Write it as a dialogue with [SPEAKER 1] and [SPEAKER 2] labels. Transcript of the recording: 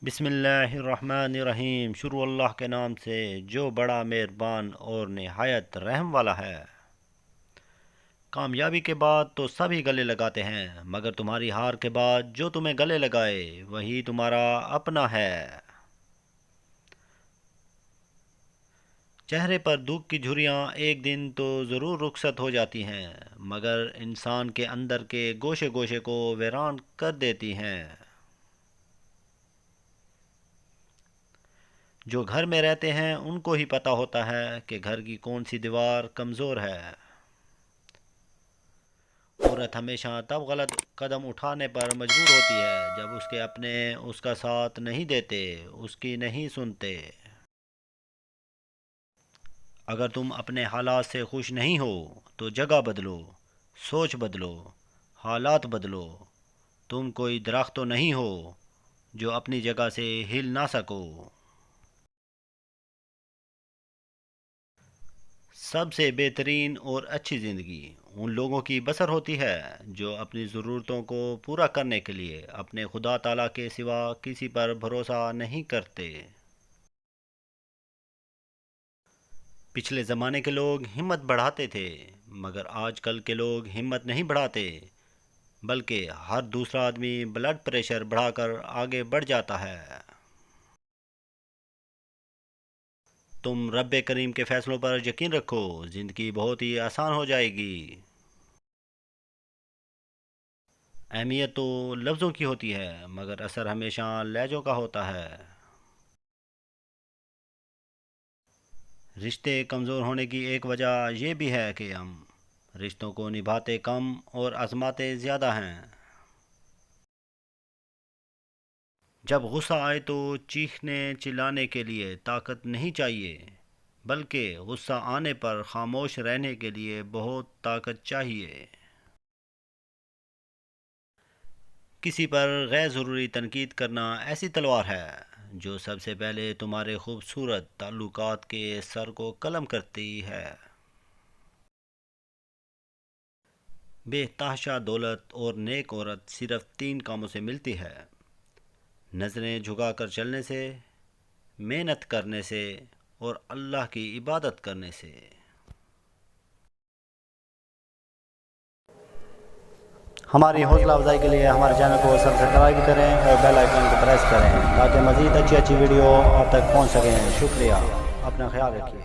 [SPEAKER 1] بسم اللہ الرحمن الرحیم، شروع اللہ کے نام سے جو بڑا مہربان اور نہایت رحم والا ہے۔ کامیابی کے بعد تو سبھی گلے لگاتے ہیں، مگر تمہاری ہار کے بعد جو تمہیں گلے لگائے وہی تمہارا اپنا ہے۔ چہرے پر دکھ کی جھریاں ایک دن تو ضرور رخصت ہو جاتی ہیں، مگر انسان کے اندر کے گوشے گوشے کو ویران کر دیتی ہیں۔ جو گھر میں رہتے ہیں ان کو ہی پتہ ہوتا ہے کہ گھر کی کون سی دیوار کمزور ہے۔ عورت ہمیشہ تب غلط قدم اٹھانے پر مجبور ہوتی ہے جب اس کے اپنے اس کا ساتھ نہیں دیتے، اس کی نہیں سنتے۔ اگر تم اپنے حالات سے خوش نہیں ہو تو جگہ بدلو، سوچ بدلو، حالات بدلو۔ تم کوئی درخت تو نہیں ہو جو اپنی جگہ سے ہل نہ سکو۔ سب سے بہترین اور اچھی زندگی ان لوگوں کی بسر ہوتی ہے جو اپنی ضرورتوں کو پورا کرنے کے لیے اپنے خدا تعالیٰ کے سوا کسی پر بھروسہ نہیں کرتے۔ پچھلے زمانے کے لوگ ہمت بڑھاتے تھے، مگر آج کل کے لوگ ہمت نہیں بڑھاتے، بلکہ ہر دوسرا آدمی بلڈ پریشر بڑھا کر آگے بڑھ جاتا ہے۔ تم رب کریم کے فیصلوں پر یقین رکھو، زندگی بہت ہی آسان ہو جائے گی۔ اہمیت تو لفظوں کی ہوتی ہے، مگر اثر ہمیشہ لہجوں کا ہوتا ہے۔ رشتے کمزور ہونے کی ایک وجہ یہ بھی ہے کہ ہم رشتوں کو نبھاتے کم اور آزماتے زیادہ ہیں۔ جب غصہ آئے تو چیخنے چلانے کے لیے طاقت نہیں چاہیے، بلکہ غصہ آنے پر خاموش رہنے کے لیے بہت طاقت چاہیے۔ کسی پر غیر ضروری تنقید کرنا ایسی تلوار ہے جو سب سے پہلے تمہارے خوبصورت تعلقات کے سر کو قلم کرتی ہے۔ بے تحاشا دولت اور نیک عورت صرف 3 کاموں سے ملتی ہے: نظریں جھکا کر چلنے سے، محنت کرنے سے اور اللہ کی عبادت کرنے سے۔ ہماری حوصلہ افزائی کے لیے ہمارے چینل کو سبسکرائب کریں اور بیل آئیکن کو پریس کریں تاکہ مزید اچھی ویڈیو آپ تک پہنچ سکیں۔ شکریہ، اپنا خیال رکھیے۔